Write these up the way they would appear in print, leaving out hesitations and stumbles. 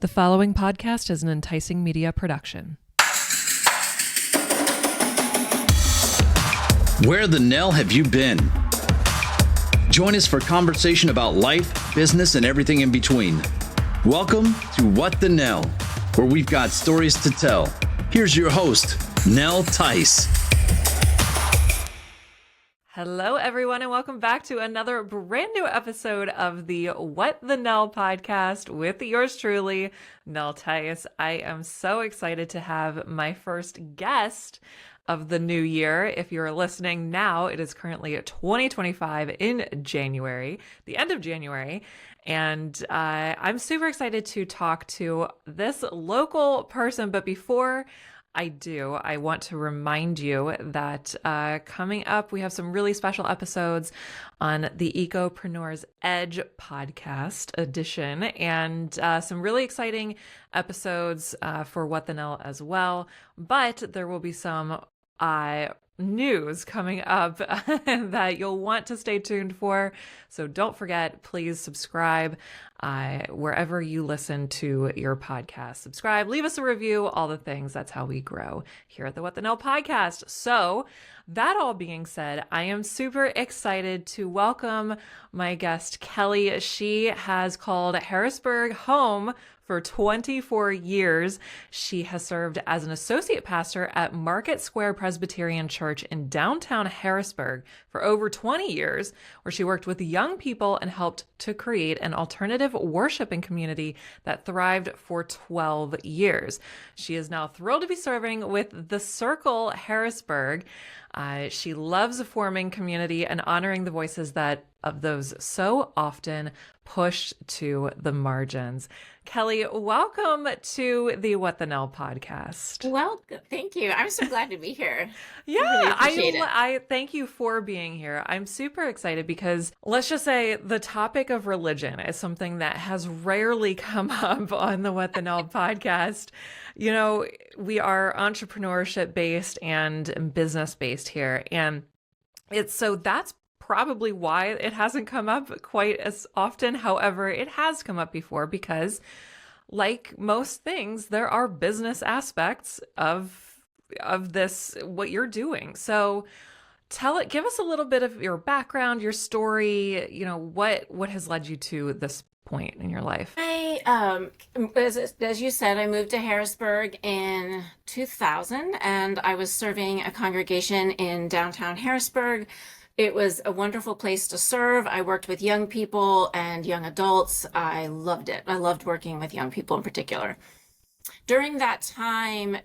The following podcast is an enticing media production. Where the Nell have you been? Join us for conversation about life, business, and everything in between. Welcome to What the Nell, where we've got stories to tell. Here's your host, Nell Tice. Hello, everyone, and welcome back to another brand new episode of the What the Nell podcast with yours truly, Nell Tice. I am so excited to have my first guest of the new year. If you're listening now, it is currently 2025 in January, the end of January. And I'm super excited to talk to this local person. But before I do, I want to remind you that coming up, we have some really special episodes on the Ecopreneur's Edge podcast edition and some really exciting episodes for What the Nell as well. But there will be some news coming up that you'll want to stay tuned for. So don't forget, please subscribe wherever you listen to your podcast. Subscribe, leave us a review, all the things. That's how we grow here at the What the Nell podcast. So that all being said, I am super excited to welcome my guest, Kelly. She has called Harrisburg home for 24 years. She has served as an associate pastor at Market Square Presbyterian Church in downtown Harrisburg for over 20 years, where she worked with young people and helped to create an alternative worshiping community that thrived for 12 years. She is now thrilled to be serving with the Circle Harrisburg. She loves forming community and honoring the voices of those so often pushed to the margins. Kelly, welcome to the What the Nell podcast. Well, thank you. I'm so glad to be here. Yeah, I really appreciate it. I thank you for being here. I'm super excited because let's just say the topic of religion is something that has rarely come up on the What the Nell podcast. You know, we are entrepreneurship based and business based here. And that's probably why it hasn't come up quite as often. However, it has come up before because, like most things, there are business aspects of this, what you're doing. So give us a little bit of your background, your story, what has led you to this point in your life. As you said, I moved to Harrisburg in 2000, and I was serving a congregation in downtown Harrisburg. It was a wonderful place to serve. I worked with young people and young adults. I loved it. I loved working with young people in particular. During that time,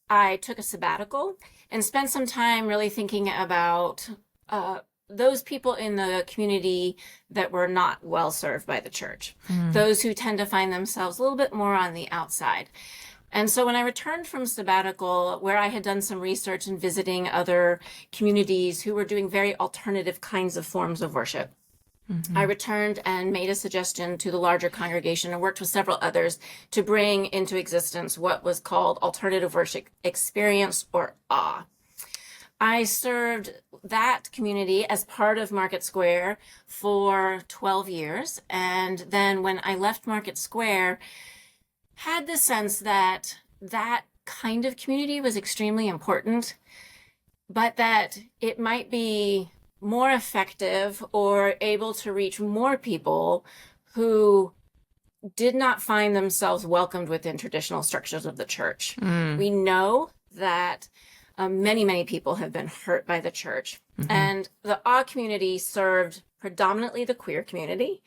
I took a sabbatical and spent some time really thinking about those people in the community that were not well served by the church, those who tend to find themselves a little bit more on the outside. And so when I returned from sabbatical, where I had done some research and visiting other communities who were doing very alternative kinds of forms of worship, I returned and made a suggestion to the larger congregation and worked with several others to bring into existence what was called alternative worship experience, or AWE. I served that community as part of Market Square for 12 years. And then when I left Market Square, had the sense that kind of community was extremely important, but that it might be more effective or able to reach more people who did not find themselves welcomed within traditional structures of the church. We know that many people have been hurt by the church, and the AWE community served predominantly the queer community.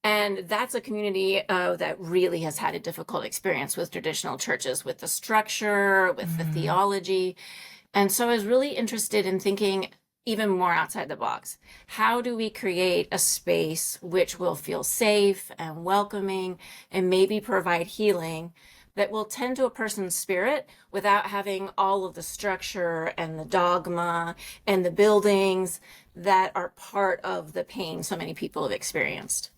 And that's a community that really has had a difficult experience with traditional churches, with the structure, with the theology. And so I was really interested in thinking even more outside the box. How do we create a space which will feel safe and welcoming and maybe provide healing that will tend to a person's spirit without having all of the structure and the dogma and the buildings that are part of the pain so many people have experienced?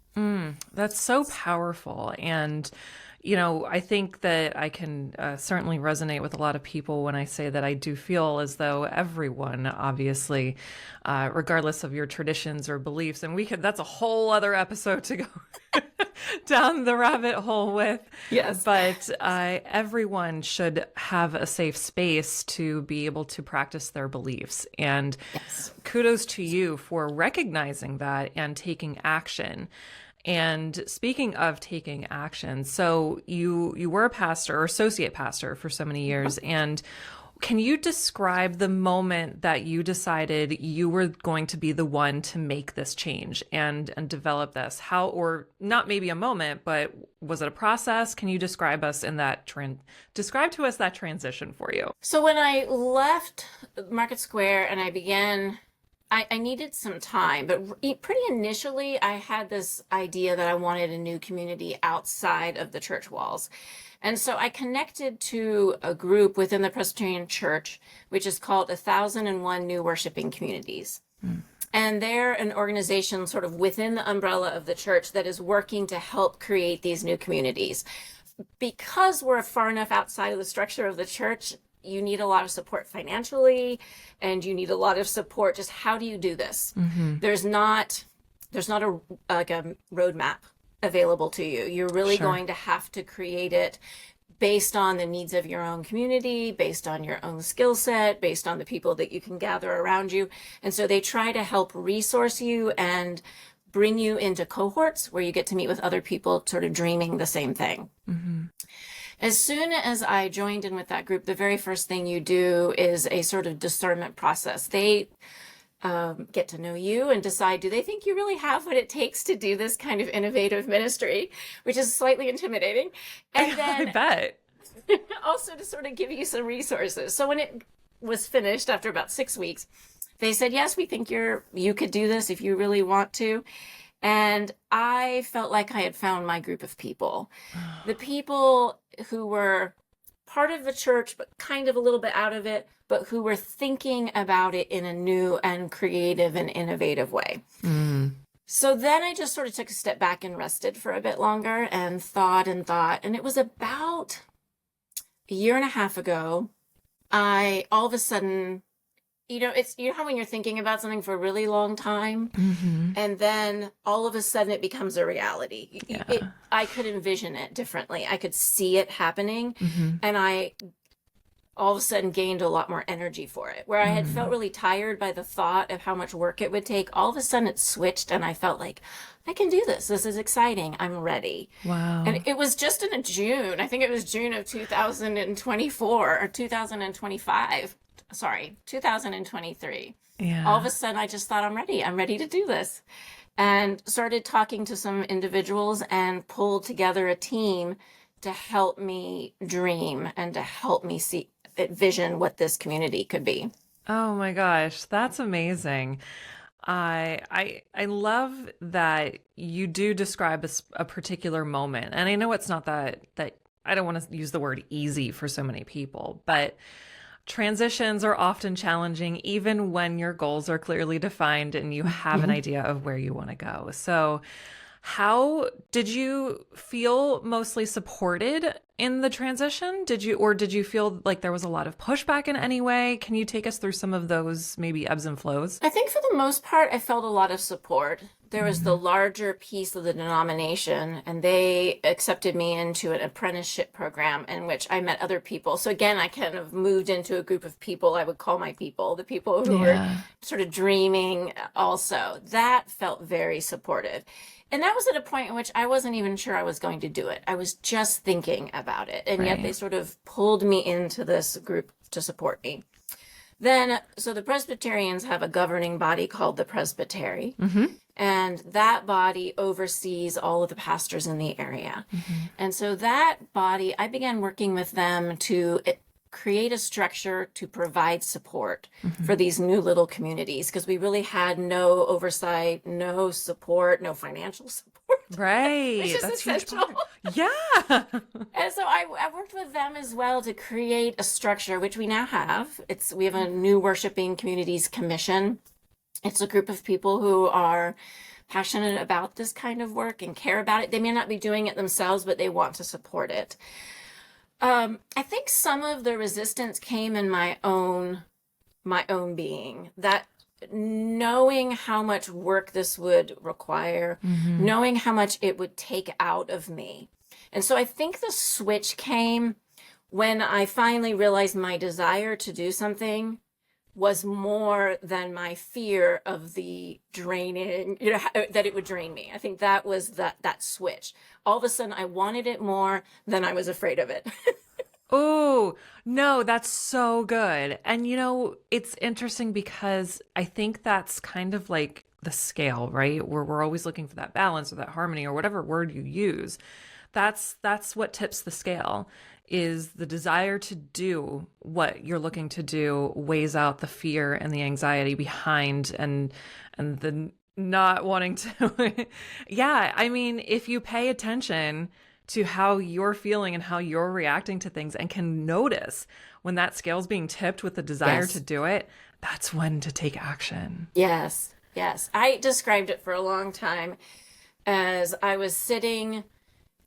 That's so powerful. And, I think that I can certainly resonate with a lot of people when I say that I do feel as though everyone, obviously, regardless of your traditions or beliefs, and that's a whole other episode to go down the rabbit hole with. Yes. But everyone should have a safe space to be able to practice their beliefs. And Yes. kudos to you for recognizing that and taking action. And speaking of taking action, so you were a pastor or associate pastor for so many years. And can you describe the moment that you decided you were going to be the one to make this change and develop this? How, or not maybe a moment, but was it a process? Can you describe to us that transition for you? So when I left Market Square and I began, I needed some time, but pretty initially I had this idea that I wanted a new community outside of the church walls. And so I connected to a group within the Presbyterian Church, which is called 1001 New Worshiping Communities. And they're an organization sort of within the umbrella of the church that is working to help create these new communities. Because we're far enough outside of the structure of the church, you need a lot of support financially, and you need a lot of support. Just how do you do this? Mm-hmm. There's not a roadmap available to you. You're really going to have to create it based on the needs of your own community, based on your own skill set, based on the people that you can gather around you. And so they try to help resource you and bring you into cohorts where you get to meet with other people sort of dreaming the same thing. Mm-hmm. As soon as I joined in with that group, the very first thing you do is a sort of discernment process. They get to know you and decide, do they think you really have what it takes to do this kind of innovative ministry, which is slightly intimidating. And then I bet. Also to sort of give you some resources. So when it was finished after about 6 weeks, they said, yes, we think you could do this if you really want to. And I felt like I had found my group of people. The people who were part of the church, but kind of a little bit out of it, but who were thinking about it in a new and creative and innovative way. Mm. So then I just sort of took a step back and rested for a bit longer and thought. And it was about a year and a half ago, I all of a sudden, it's how when you're thinking about something for a really long time, mm-hmm. and then all of a sudden it becomes a reality. Yeah. I could envision it differently. I could see it happening, mm-hmm. and I all of a sudden gained a lot more energy for it. Where I had felt really tired by the thought of how much work it would take, all of a sudden it switched and I felt like, I can do this. This is exciting. I'm ready. Wow. And it was just in June. I think it was June of 2024 or 2025. Sorry, 2023. Yeah. All of a sudden I just thought, I'm ready. I'm ready to do this. And started talking to some individuals and pulled together a team to help me dream and to help me vision what this community could be. Oh my gosh, that's amazing. I love that you do describe a particular moment. And I know it's not that I don't want to use the word easy for so many people, but transitions are often challenging even when your goals are clearly defined and you have an idea of where you want to go. So how did you feel mostly supported in the transition? Did you feel like there was a lot of pushback in any way? Can you take us through some of those maybe ebbs and flows? I think for the most part, I felt a lot of support. There was the larger piece of the denomination, and they accepted me into an apprenticeship program in which I met other people. So again, I kind of moved into a group of people I would call my people, the people who were sort of dreaming also. That felt very supportive. And that was at a point in which I wasn't even sure I was going to do it. I was just thinking about it. And yet they sort of pulled me into this group to support me. Then, so the Presbyterians have a governing body called the Presbytery. Mm-hmm. And that body oversees all of the pastors in the area. Mm-hmm. And so that body, I began working with them to create a structure to provide support for these new little communities, because we really had no oversight, no support, no financial support. Right. Which is That's essential. Yeah. And so I worked with them as well to create a structure, which we now have. We have a new Worshiping Communities Commission. It's a group of people who are passionate about this kind of work and care about it. They may not be doing it themselves, but they want to support it. I think some of the resistance came in my own being, that knowing how much work this would require, knowing how much it would take out of me. And so I think the switch came when I finally realized my desire to do something was more than my fear of the draining, that it would drain me. I think that was that switch. All of a sudden, I wanted it more than I was afraid of it. Oh, no, that's so good. And it's interesting because I think that's kind of like the scale, right? Where we're always looking for that balance or that harmony or whatever word you use. That's what tips the scale, is the desire to do what you're looking to do weighs out the fear and the anxiety behind and the not wanting to. Yeah, I mean, if you pay attention to how you're feeling and how you're reacting to things and can notice when that scale's being tipped with the desire to do it, that's when to take action. Yes. I described it for a long time as I was sitting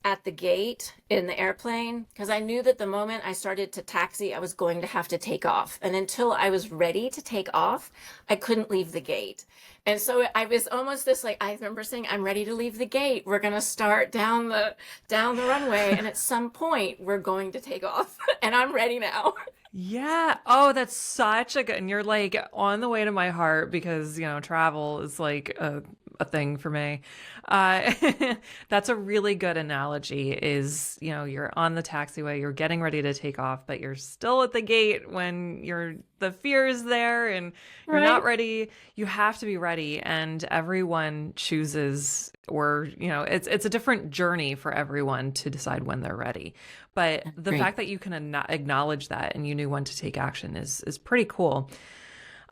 at the gate in the airplane, because I knew that the moment I started to taxi, I was going to have to take off. And until I was ready to take off, I couldn't leave the gate. And so I was almost this, like, I remember saying, I'm ready to leave the gate. We're going to start down the runway. And at some point we're going to take off and I'm ready now. Yeah. Oh, that's such a good, and you're like on the way to my heart because, travel is like a thing for me. That's a really good analogy is, you're on the taxiway, you're getting ready to take off, but you're still at the gate when the fear is there and you're not ready. You have to be ready. And everyone chooses, or, it's a different journey for everyone to decide when they're ready. But the fact that you can acknowledge that and you knew when to take action is pretty cool.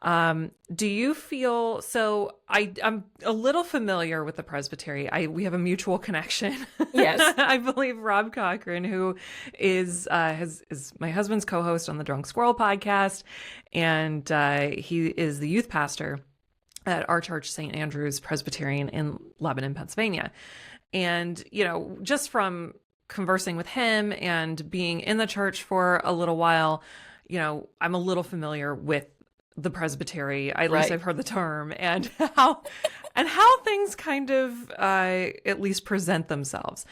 Do you feel, so I'm a little familiar with the Presbytery. We have a mutual connection. Yes. I believe Rob Cochran, who is my husband's co-host on the Drunk Squirrel podcast. And, he is the youth pastor at our church, St. Andrew's Presbyterian in Lebanon, Pennsylvania. And, just from conversing with him and being in the church for a little while, I'm a little familiar with the Presbytery. At least I've heard the term, and how things kind of at least present themselves.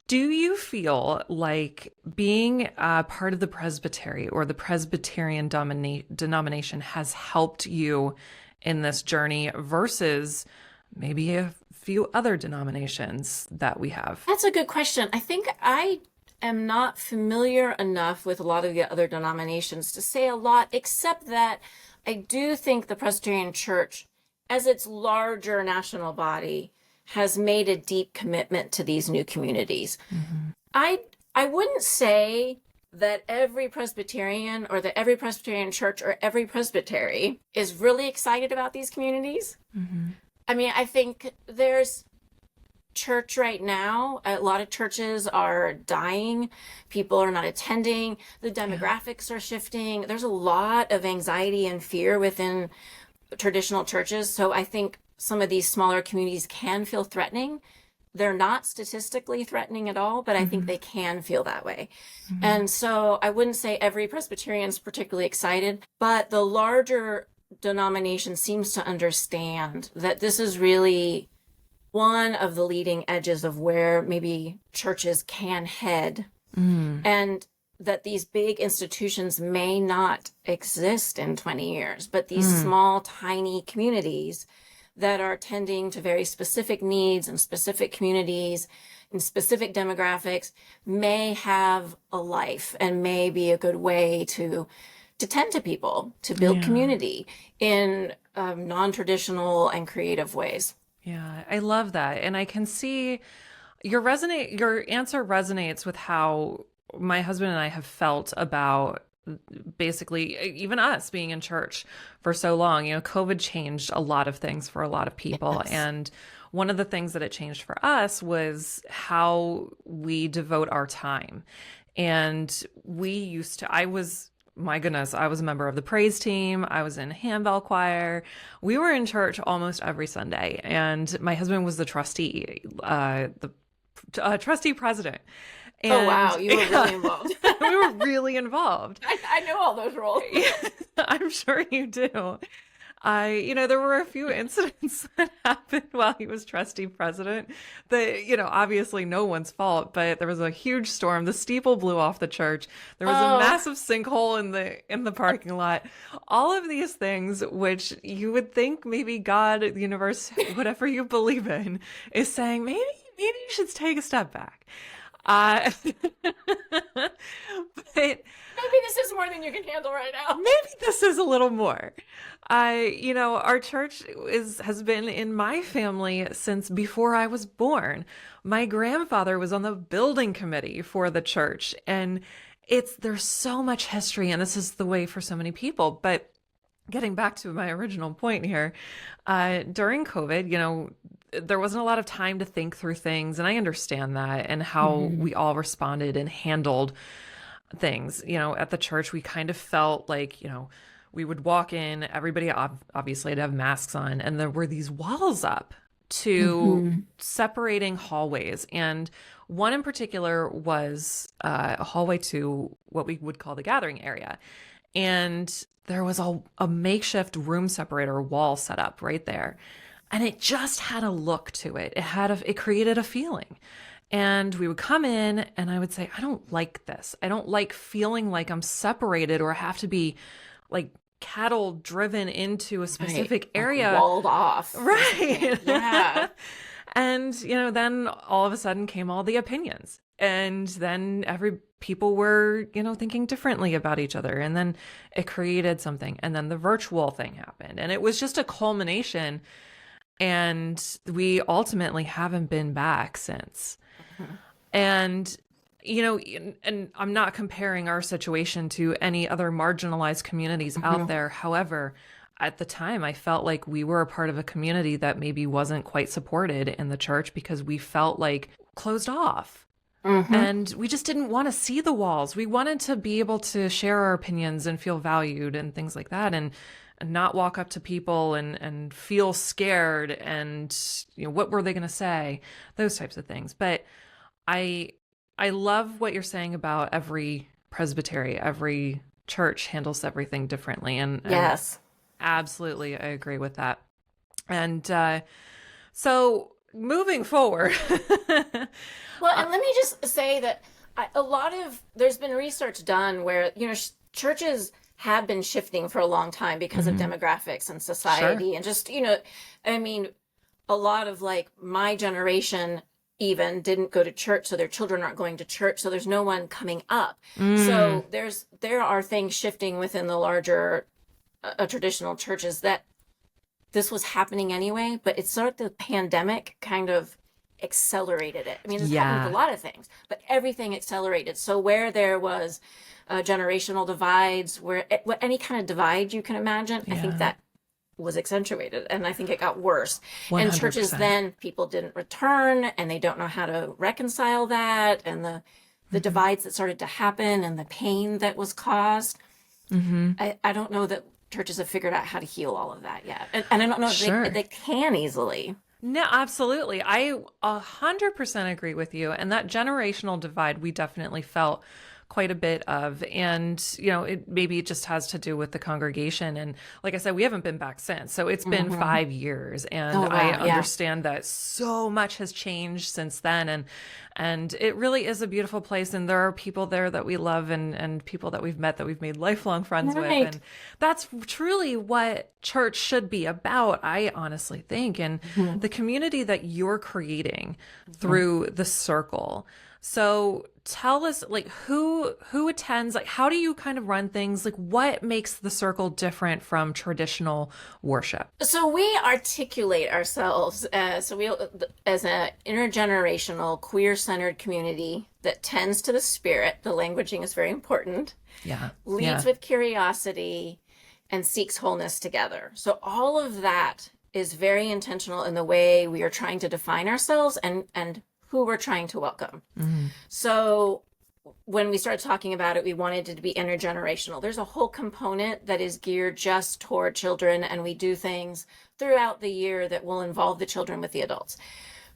Do you feel like being part of the Presbytery or the Presbyterian denomination has helped you in this journey versus maybe a few other denominations that we have? That's a good question. I think I am not familiar enough with a lot of the other denominations to say a lot, except that I do think the Presbyterian Church, as its larger national body, has made a deep commitment to these new communities. Mm-hmm. I wouldn't say that every Presbyterian or that every Presbyterian church or every presbytery is really excited about these communities. Mm-hmm. I mean, I think there's church right now. A lot of churches are dying. People are not attending. The demographics are shifting. There's a lot of anxiety and fear within traditional churches. So I think some of these smaller communities can feel threatening. They're not statistically threatening at all, but I think they can feel that way. Mm-hmm. And so I wouldn't say every Presbyterian is particularly excited, but the larger denomination seems to understand that this is really one of the leading edges of where maybe churches can head, and that these big institutions may not exist in 20 years, but these small, tiny communities that are tending to very specific needs and specific communities and specific demographics may have a life and may be a good way to tend to people, to build community in non-traditional and creative ways. Yeah, I love that. And I can see your answer resonates with how my husband and I have felt about basically even us being in church for so long. COVID changed a lot of things for a lot of people. Yes. And one of the things that it changed for us was how we devote our time. And I was my goodness, I was a member of the praise team. I was in handbell choir. We were in church almost every Sunday, and my husband was the trustee, trustee president. And, oh, wow. You were really involved. We were really involved. I know all those roles. I'm sure you do. There were a few incidents that happened while he was trustee president that, obviously no one's fault, but there was a huge storm. The steeple blew off the church. There was a massive sinkhole in the parking lot. All of these things, which you would think maybe God, the universe, whatever you believe in, is saying, maybe you should take a step back. But maybe this is more than you can handle right now. Maybe this is a little more. Our church has been in my family since before I was born. My grandfather was on the building committee for the church, and there's so much history, and this is the way for so many people. But getting back to my original point here, during COVID, there wasn't a lot of time to think through things, and I understand that and how we all responded and handled things. At the church, we kind of felt like, we would walk in, everybody obviously had to have masks on, and there were these walls up to separating hallways. And one in particular was a hallway to what we would call the gathering area. And there was a makeshift room separator wall set up right there. And it just had a look to it. It created a feeling. And we would come in and I would say, I don't like this. I don't like feeling like I'm separated or have to be like cattle driven into a specific area. Like walled off. Right. Yeah. And, then all of a sudden came all the opinions. And then people were, thinking differently about each other. And then it created something. And then the virtual thing happened. And it was just a culmination. And we ultimately haven't been back since. And, and I'm not comparing our situation to any other marginalized communities out there. However, at the time, I felt like we were a part of a community that maybe wasn't quite supported in the church because we felt like closed off. And we just didn't want to see the walls. We wanted to be able to share our opinions and feel valued and things like that. And not walk up to people and feel scared and, what were they going to say? Those types of things. But I love what you're saying about every presbytery, every church handles everything differently. And yes, absolutely, I agree with that. And so moving forward. Well, and let me just say that there's been research done where, churches have been shifting for a long time because of demographics and society. And just, a lot of like my generation even didn't go to church, so their children aren't going to church, so there's no one coming up. So there are things shifting within the larger traditional churches that this was happening anyway, but it's sort of the pandemic kind of accelerated it. This happened with a lot of things, but everything accelerated. So where there was generational divides, any kind of divide you can imagine, I think that was accentuated, and I think it got worse. 100%. And churches then, people didn't return, and they don't know how to reconcile that, and the divides that started to happen, and the pain that was caused. I don't know that churches have figured out how to heal all of that yet, and I don't know if they can easily. No, absolutely. I 100% agree with you. And that generational divide, we definitely felt quite a bit of. And, maybe it just has to do with the congregation. And like I said, we haven't been back since. So it's been 5 years. And I understand that so much has changed since then. And it really is a beautiful place. And there are people there that we love and people that we've met that we've made lifelong friends with. And that's truly what church should be about, I honestly think. And the community that you're creating through the circle. So tell us, like, who attends, like, how do you kind of run things? Like, what makes the circle different from traditional worship? So we articulate ourselves as an intergenerational, queer-centered community that tends to the spirit. The languaging is very important. Leads with curiosity and seeks wholeness together. So all of that is very intentional in the way we are trying to define ourselves and who we're trying to welcome. So when we started talking about it, we wanted it to be intergenerational. There's a whole component that is geared just toward children, and we do things throughout the year that will involve the children with the adults.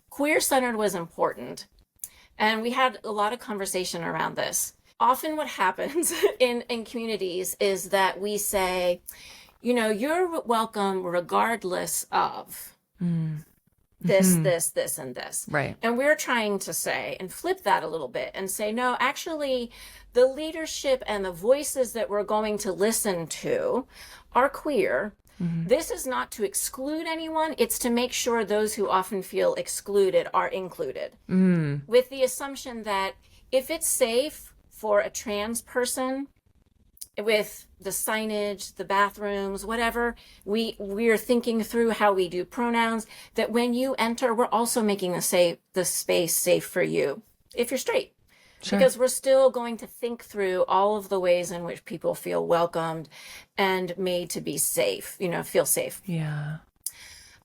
Queer-centered was important, and we had a lot of conversation around this. Often what happens in communities is that we say, you know, you're welcome regardless of this, this, and this. Right. And we're trying to say and flip that a little bit and say, no, actually, the leadership and the voices that we're going to listen to are queer. This is not to exclude anyone. It's to make sure those who often feel excluded are included. With the assumption that if it's safe for a trans person, with the signage, the bathrooms, whatever, we're thinking through how we do pronouns, that when you enter, we're also making the space safe for you if you're straight. Sure. Because we're still going to think through all of the ways in which people feel welcomed and made to be safe, you know, feel safe. Yeah.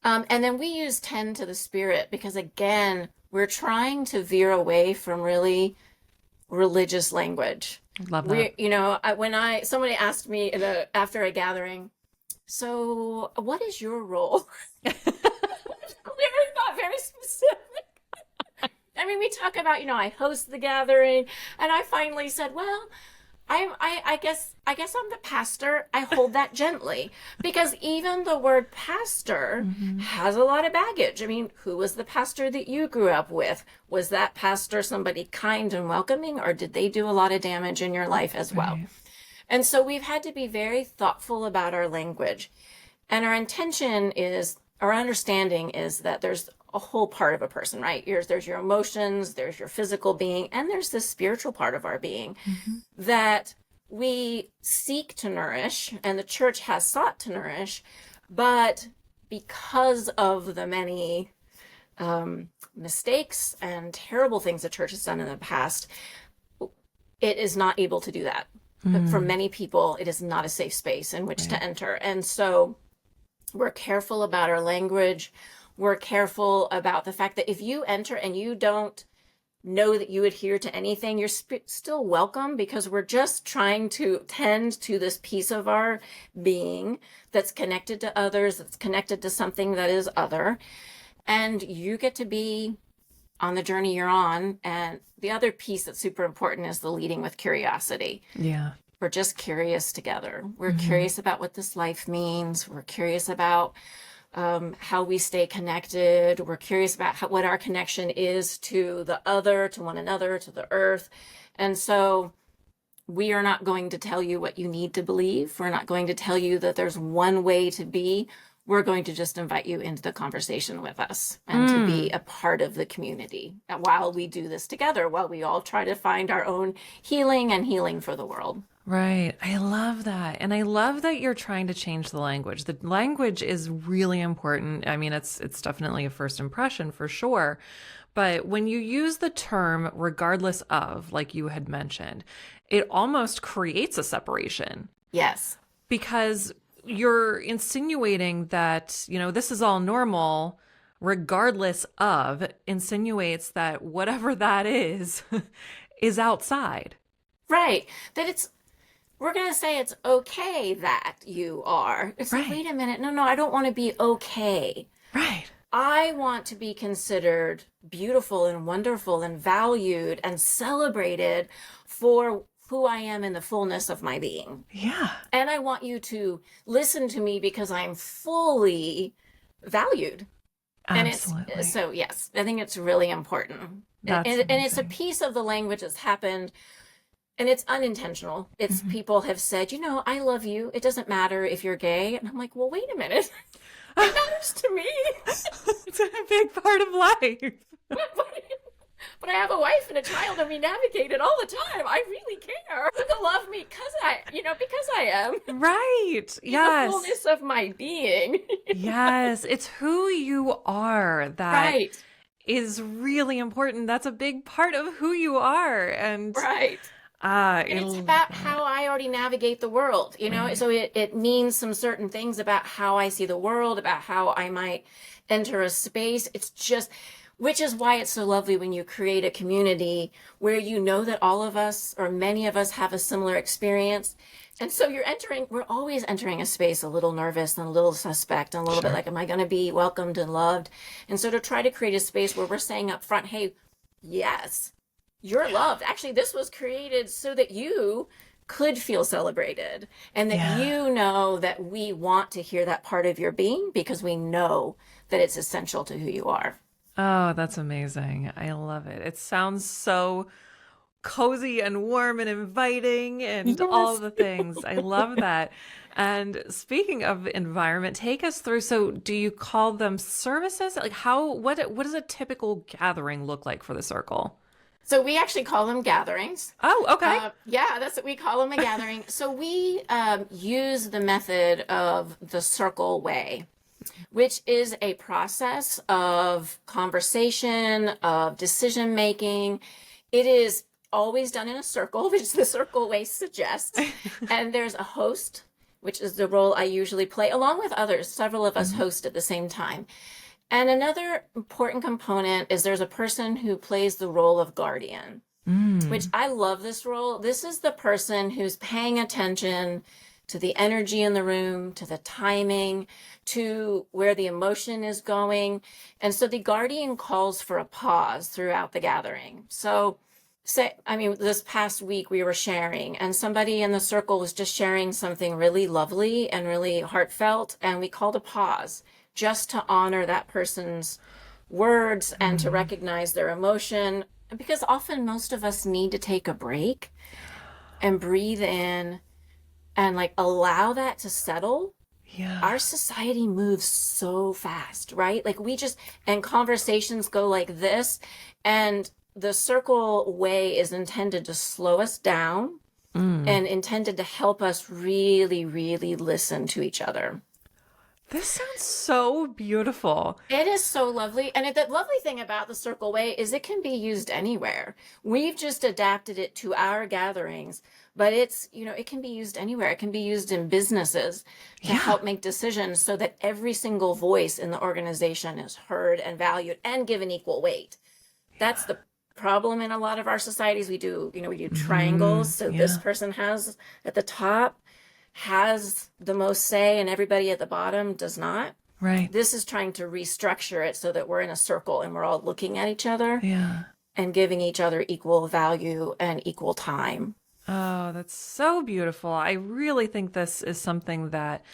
And then we use 10 to the spirit because, again, we're trying to veer away from really religious language. Love that. You know, when somebody asked me after a gathering, so what is your role? Clearly not very specific. I mean, we talk about, you know, I host the gathering, and I finally said, well, I guess I'm the pastor. I hold that gently because even the word pastor has a lot of baggage. I mean, who was the pastor that you grew up with? Was that pastor somebody kind and welcoming, or did they do a lot of damage in your life as well? Right. And so we've had to be very thoughtful about our language. And our understanding is that there's a whole part of a person, right? There's your emotions, there's your physical being, and there's this spiritual part of our being that we seek to nourish, and the church has sought to nourish, but because of the many mistakes and terrible things the church has done in the past, it is not able to do that. But for many people, it is not a safe space in which to enter. And so we're careful about our language. We're careful about the fact that if you enter and you don't know that you adhere to anything, you're still welcome, because we're just trying to tend to this piece of our being that's connected to others, that's connected to something that is other. And you get to be on the journey you're on. And the other piece that's super important is the leading with curiosity. Yeah. We're just curious together. We're curious about what this life means. We're curious about how we stay connected. We're curious about what our connection is to the other, to one another, to the earth. And so we are not going to tell you what you need to believe. We're not going to tell you that there's one way to be. We're going to just invite you into the conversation with us and to be a part of the community while we do this together, while we all try to find our own healing and healing for the world. Right. I love that. And I love that you're trying to change the language. The language is really important. I mean, it's definitely a first impression for sure. But when you use the term regardless of, like you had mentioned, it almost creates a separation. Yes. Because you're insinuating that, you know, this is all normal, regardless of, insinuates that whatever that is outside. Right. That we're going to say it's okay that you are. It's right. Like, wait a minute. No, I don't want to be okay. Right. I want to be considered beautiful and wonderful and valued and celebrated for who I am in the fullness of my being. Yeah. And I want you to listen to me because I'm fully valued. Absolutely. And so, yes, I think it's really important. And it's a piece of the language that's happened. And it's unintentional. It's people have said, you know, I love you. It doesn't matter if you're gay. And I'm like, well, wait a minute. It matters to me. It's a big part of life. But I have a wife and a child, and we navigate it all the time. I really care. To love me because I am. Right. Yes. The fullness of my being. Yes. It's who you are that is really important. That's a big part of who you are. And and it's about how I already navigate the world, you know, so it means some certain things about how I see the world, about how I might enter a space. It's just, which is why it's so lovely when you create a community where you know that all of us or many of us have a similar experience. And so we're always entering a space a little nervous and a little suspect and a little bit like, am I going to be welcomed and loved? And so to try to create a space where we're saying up front, hey, yes, you're loved. Actually, this was created so that you could feel celebrated and that you know that we want to hear that part of your being because we know that it's essential to who you are. Oh, that's amazing. I love it. It sounds so cozy and warm and inviting and all the things. I love that. And speaking of environment, take us through. So do you call them services? Like what does a typical gathering look like for the circle? So we actually call them gatherings. Oh, okay. Yeah, that's what we call them, a gathering. So we use the method of the Circle Way, which is a process of conversation, of decision making. It is always done in a circle, which the Circle Way suggests. And there's a host, which is the role I usually play, along with others. Several of us host at the same time. And another important component is there's a person who plays the role of guardian, which I love this role. This is the person who's paying attention to the energy in the room, to the timing, to where the emotion is going. And so the guardian calls for a pause throughout the gathering. So this past week we were sharing and somebody in the circle was just sharing something really lovely and really heartfelt. And we called a pause just to honor that person's words and to recognize their emotion. Because often most of us need to take a break and breathe in and like allow that to settle. Yeah. Our society moves so fast, right? Like and conversations go like this. And the Circle Way is intended to slow us down and intended to help us really, really listen to each other. This sounds so beautiful. It is so lovely. And the lovely thing about the Circle Way is it can be used anywhere. We've just adapted it to our gatherings, but it can be used anywhere. It can be used in businesses to help make decisions so that every single voice in the organization is heard and valued and given equal weight. That's the problem in a lot of our societies. We do triangles. So this person has at the top has the most say and everybody at the bottom does not. Right. This is trying to restructure it so that we're in a circle and we're all looking at each other and giving each other equal value and equal time. Oh, that's so beautiful. I really think this is something that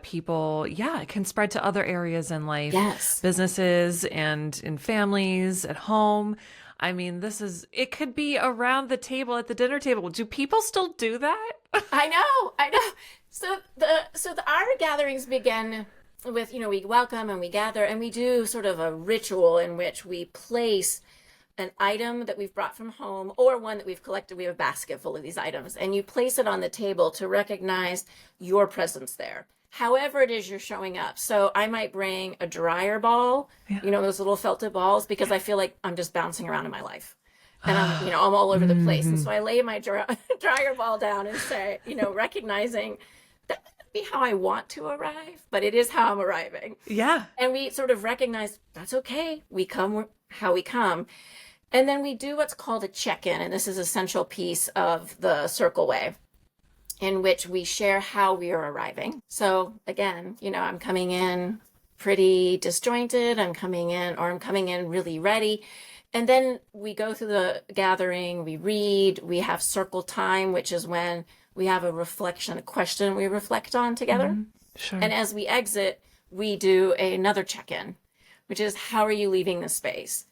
people, can spread to other areas in life. Yes. Businesses and in families, at home. I mean, it could be around the table at the dinner table. Do people still do that? I know. So our gatherings begin with, we welcome and we gather and we do sort of a ritual in which we place an item that we've brought from home or one that we've collected. We have a basket full of these items and you place it on the table to recognize your presence there. However it is you're showing up. So I might bring a dryer ball, those little felted balls, because I feel like I'm just bouncing around in my life. And I'm all over the place. And so I lay my dryer ball down and say, recognizing that might not be how I want to arrive, but it is how I'm arriving. Yeah. And we sort of recognize that's okay. We come how we come. And then we do what's called a check-in. And this is an essential piece of the Circle Way, in which we share how we are arriving. So again, I'm coming in pretty disjointed. I'm coming in really ready. And then we go through the gathering, we read, we have circle time, which is when we have a reflection, a question we reflect on together. Sure. And as we exit, we do another check-in, which is how are you leaving the space?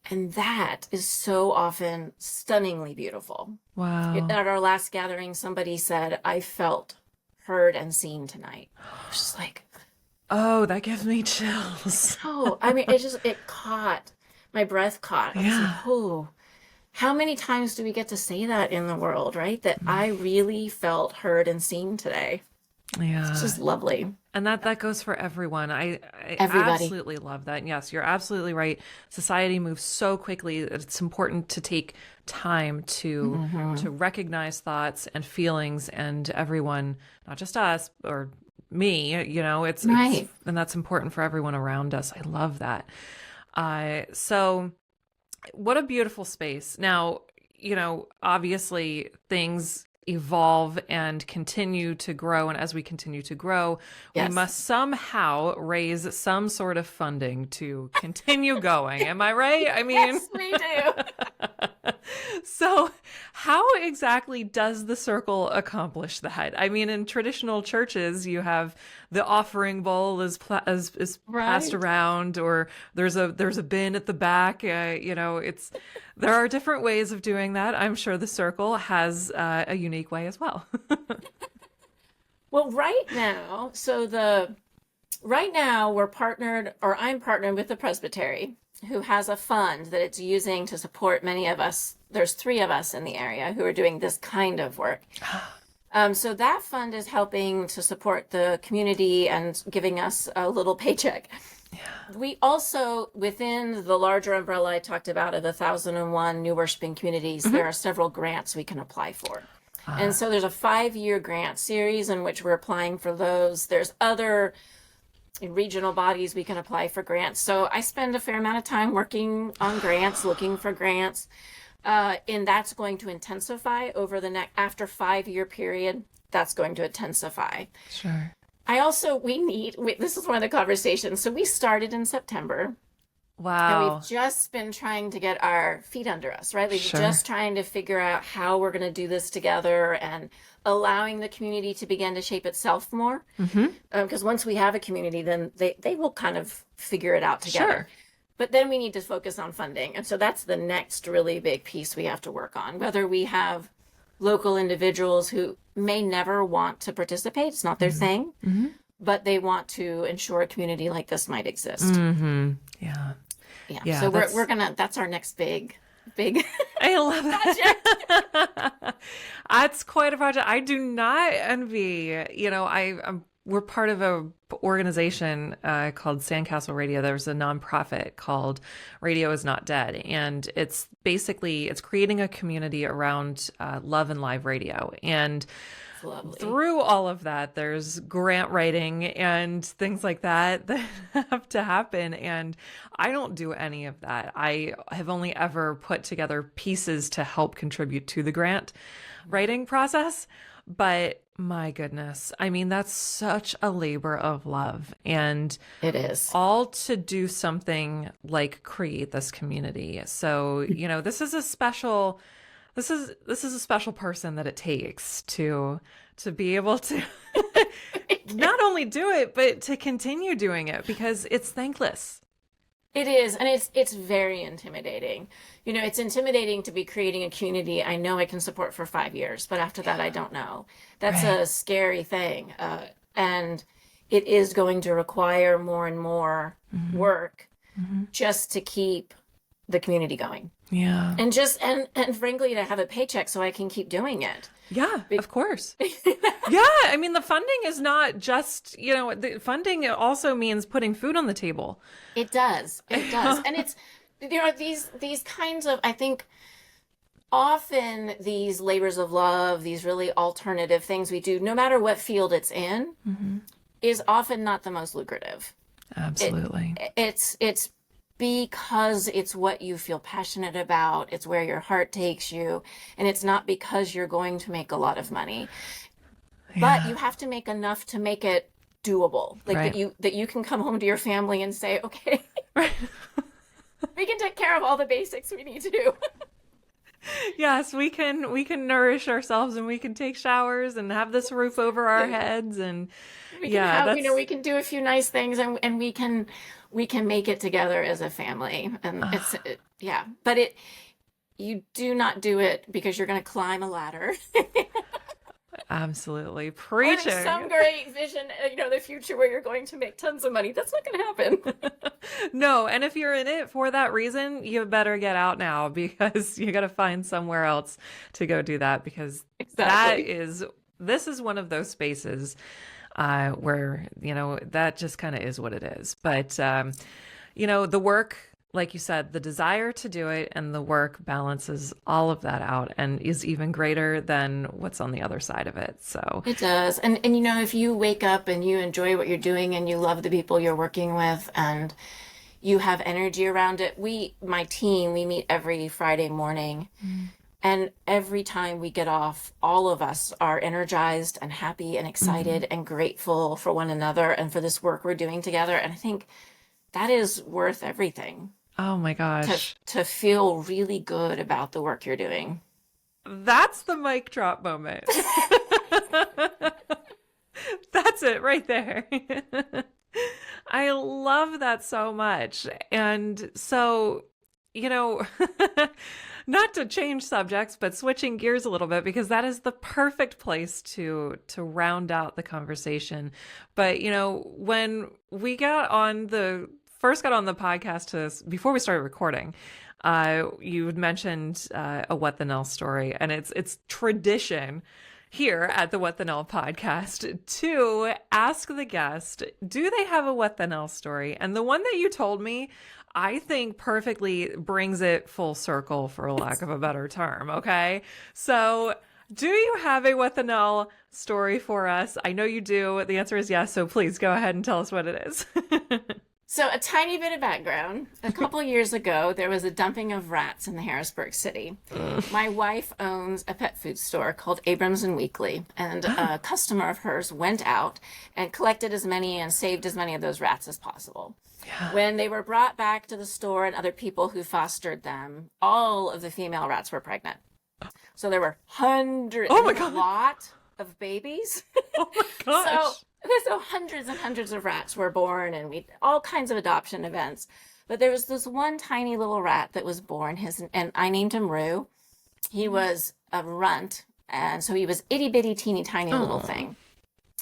And that is so often stunningly beautiful. Wow. At our last gathering, somebody said, I felt heard and seen tonight. I was just like, oh, that gives me chills. Oh, I mean, it caught, my breath caught. I was like, oh, how many times do we get to say that in the world, right? That I really felt heard and seen today. Yeah. It's just lovely. And that goes for everyone. I Everybody. Absolutely love that. And yes, you're absolutely right. Society moves so quickly. It's important to take time to recognize thoughts and feelings and everyone, not just us or me, it's right. And that's important for everyone around us. I love that. So what a beautiful space. Now, obviously things evolve and continue to grow. And as we continue to grow, we Yes. must somehow raise some sort of funding to continue going. Am I right? I mean, Yes, we do. so how exactly does the circle accomplish that? I mean, in traditional churches, you have the offering bowl is passed Right. around, or there's a bin at the back. There are different ways of doing that. I'm sure the circle has a unique way as well. Well, right now we're partnered, or I'm partnered with the Presbytery, who has a fund that it's using to support many of us. There's 3 of us in the area who are doing this kind of work. So that fund is helping to support the community and giving us a little paycheck. We also, within the larger umbrella I talked about of the 1,001 new worshiping communities, there are several grants we can apply for. And so there's a 5-year grant series in which we're applying for those. There's other regional bodies we can apply for grants. So I spend a fair amount of time working on grants, looking for grants. And that's going to intensify over the next, after 5-year period, that's going to intensify. Sure. This is one of the conversations. So we started in September. And Wow. we've just been trying to get our feet under us, right? We're Sure. just trying to figure out how we're going to do this together and allowing the community to begin to shape itself more. Because once we have a community, then they will kind of figure it out together. Sure. But then we need to focus on funding. And so that's the next really big piece we have to work on. Whether we have local individuals who may never want to participate, it's not their thing, but they want to ensure a community like this might exist. Yeah. Yeah. So that's our next big I love that. That's quite a project. I do not envy, we're part of a organization called Sandcastle Radio. There's a nonprofit called Radio Is Not Dead. And it's creating a community around love and live radio. And lovely. through all of that, there's grant writing and things like that have to happen. And I don't do any of that. I have only ever put together pieces to help contribute to the grant writing process. But my goodness, I mean, that's such a labor of love. And It is. all to do something like create this community. So, this is a special person that it takes to be able to not only do it, but to continue doing it, because it's thankless. It is, and it's very intimidating. It's intimidating to be creating a community I know I can support for 5 years, but after that, I don't know. That's Right. a scary thing. And it is going to require more and more work just to keep the community going. Yeah. And frankly, to have a paycheck so I can keep doing it. Yeah, of course. Yeah, I mean, the funding is not just, the funding also means putting food on the table. It does. It does. And it's, these kinds of, I think, often these labors of love, these really alternative things we do, no matter what field it's in, is often not the most lucrative. Absolutely. It's because it's what you feel passionate about. It's where your heart takes you. And it's not because you're going to make a lot of money. But you have to make enough to make it doable. Like Right. that you can come home to your family and say, okay, Right. we can take care of all the basics we need to do. Yes, we can nourish ourselves, and we can take showers and have this roof over our heads, and We can have, we can do a few nice things, and we can make it together as a family. And but you do not do it because you're going to climb a ladder. absolutely Or preaching. there's some great vision, the future where you're going to make tons of money. That's not going to happen. No, and if you're in it for that reason, you better get out now, because you got to find somewhere else to go do that, because Exactly. this is one of those spaces where, that just kind of is what it is. But, the work, like you said, the desire to do it and the work balances all of that out and is even greater than what's on the other side of it. So It does. And if you wake up and you enjoy what you're doing and you love the people you're working with and you have energy around it. My team, we meet every Friday morning. And every time we get off, all of us are energized and happy and excited and grateful for one another and for this work we're doing together. And I think that is worth everything. Oh my gosh. To feel really good about the work you're doing. That's the mic drop moment. That's it right there. I love that so much. And so, not to change subjects, but switching gears a little bit, because that is the perfect place to round out the conversation. But, when we first got on the podcast before we started recording, you had mentioned a What the Nell story, and it's tradition here at the What the Nell podcast to ask the guest, do they have a What the Nell story? And the one that you told me, I think perfectly brings it full circle, for lack of a better term. Okay. So do you have a What the Nell story for us? I know you do. The answer is yes. So please go ahead and tell us what it is. So a tiny bit of background. A couple years ago, there was a dumping of rats in the Harrisburg city. My wife owns a pet food store called Abrams and Weekly, and a customer of hers went out and collected as many and saved as many of those rats as possible. Yeah. When they were brought back to the store and other people who fostered them, all of the female rats were pregnant. So there were hundreds, a lot of babies. Oh my gosh. So hundreds and hundreds of rats were born, and we all kinds of adoption events. But there was this one tiny little rat that was born. And I named him Rue. He was a runt, and so he was itty bitty, teeny tiny little thing.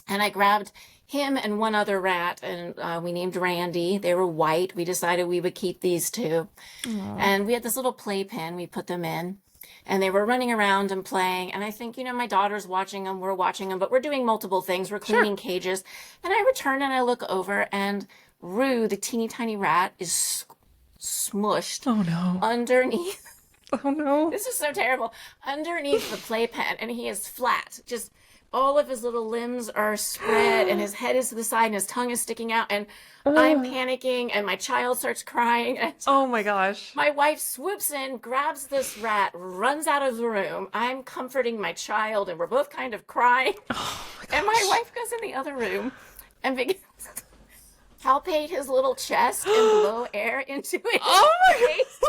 And I grabbed him and one other rat, and we named Randy. They were white. We decided we would keep these two. And we had this little playpen. We put them in. And they were running around and playing. And I think, my daughter's watching them. We're watching them. But we're doing multiple things. We're cleaning cages. And I return and I look over. And Rue, the teeny tiny rat, is smushed underneath. Oh, no. This is so terrible. Underneath the playpen. And he is flat. Just all of his little limbs are spread. And his head is to the side. And his tongue is sticking out. And I'm panicking, and my child starts crying. And oh my gosh. My wife swoops in, grabs this rat, runs out of the room. I'm comforting my child, and we're both kind of crying. Oh my gosh. And my wife goes in the other room and begins to palpate his little chest and blow air into it. Oh my face.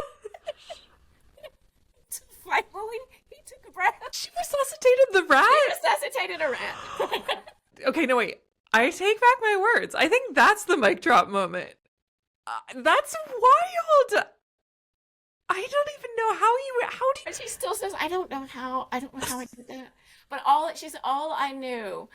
Finally, he took a breath. She resuscitated the rat? She resuscitated a rat. Okay, no, wait. I take back my words. I think that's the mic drop moment. That's wild. I don't even know how do you... She still says, I don't know how I did that. But all I knew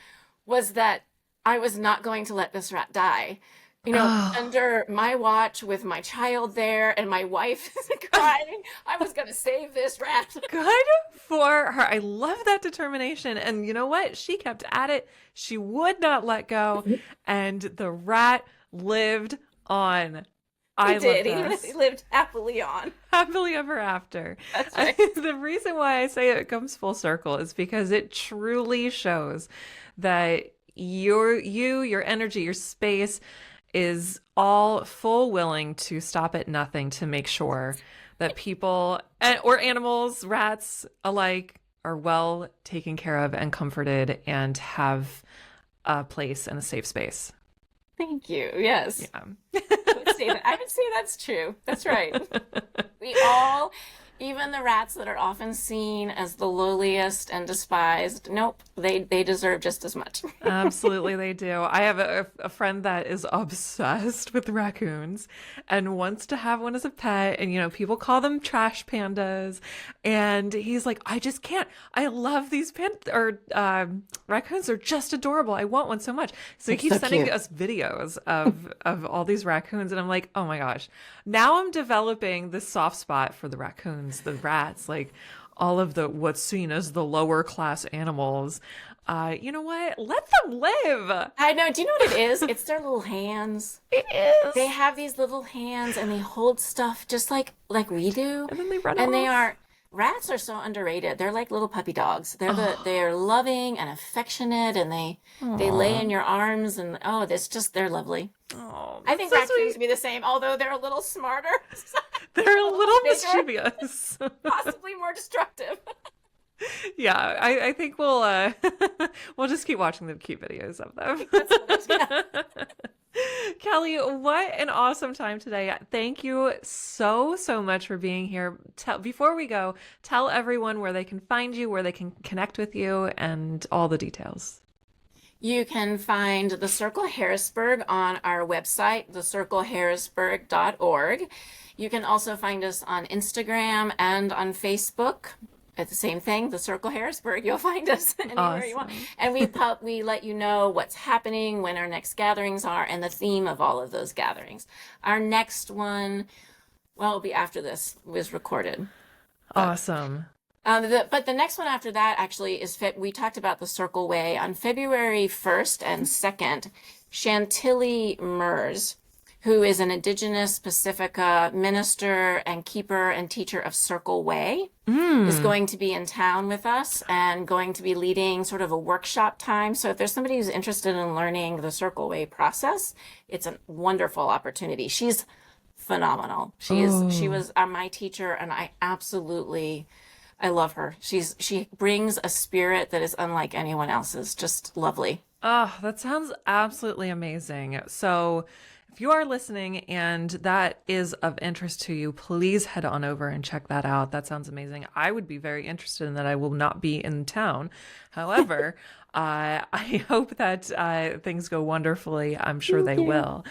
was that I was not going to let this rat die. Under my watch with my child there and my wife crying, I was going to save this rat. Good for her. I love that determination. And you know what? She kept at it. She would not let go. And the rat lived on. He did. He lived happily on. Happily ever after. That's right. The reason why I say it comes full circle is because it truly shows that your energy, your space is all full willing to stop at nothing to make sure that people or animals, rats alike, are well taken care of and comforted and have a place and a safe space. Thank you. Yes. Yeah. I would say that's true. That's right. We all, even the rats that are often seen as the lowliest and despised, nope, they deserve just as much. Absolutely, they do. I have a friend that is obsessed with raccoons and wants to have one as a pet. And, people call them trash pandas. And he's like, I just can't. I love these raccoons. Are just adorable. I want one so much. So he keeps sending us videos of all these raccoons. And I'm like, oh my gosh. Now I'm developing this soft spot for the raccoons, the rats, like all of what's seen as the lower class animals. You know what? Let them live. I know. Do you know what it is? It's their little hands. It is. They have these little hands and they hold stuff just like we do. And then they run and off. They are rats are so underrated. They're like little puppy dogs. They're loving and affectionate, and they lay in your arms, and they're lovely. Oh, I think so raccoons sweet. would be the same, although they're a little smarter. They're a little bigger, mischievous. possibly more destructive. Yeah, I think we'll we'll just keep watching the cute videos of them. Kelly, what an awesome time today. Thank you so much for being here. Before we go, tell everyone where they can find you, where they can connect with you, and all the details. You can find the Circle Harrisburg on our website, thecircleharrisburg.org. You can also find us on Instagram and on Facebook. It's the same thing, the Circle Harrisburg. You'll find us anywhere you want. And we let you know what's happening, when our next gatherings are, and the theme of all of those gatherings. Our next one, it'll be after this was recorded. Awesome. But the next one after that actually is we talked about the Circle Way on February 1st and 2nd. Chantilly Mers, who is an Indigenous Pacifica minister and keeper and teacher of Circle Way, is going to be in town with us and going to be leading sort of a workshop time. So if there's somebody who's interested in learning the Circle Way process, it's a wonderful opportunity. She's phenomenal. She was my teacher, and I love her. She brings a spirit that is unlike anyone else's. Just lovely. Oh, that sounds absolutely amazing. So if you are listening and that is of interest to you, please head on over and check that out. That sounds amazing. I would be very interested in that. I will not be in town. However, I hope that things go wonderfully. I'm sure they will.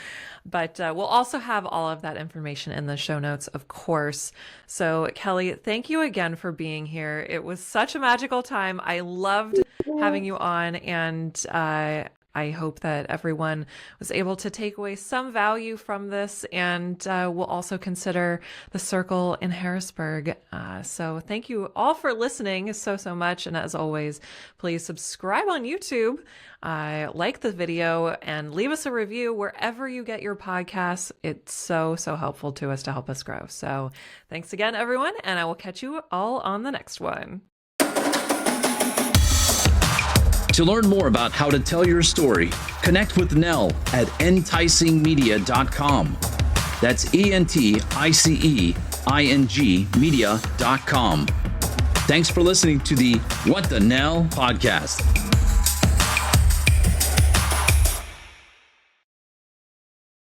But we'll also have all of that information in the show notes, of course. So, Kelly, thank you again for being here. It was such a magical time. I loved having you on, and I hope that everyone was able to take away some value from this, and will also consider the Circle in Harrisburg. So thank you all for listening so much. And as always, please subscribe on YouTube, like the video, and leave us a review wherever you get your podcasts. It's so helpful to us to help us grow. So thanks again, everyone, and I will catch you all on the next one. To learn more about how to tell your story, connect with Nell at enticingmedia.com. That's ENTICEING media.com. Thanks for listening to the What the Nell podcast.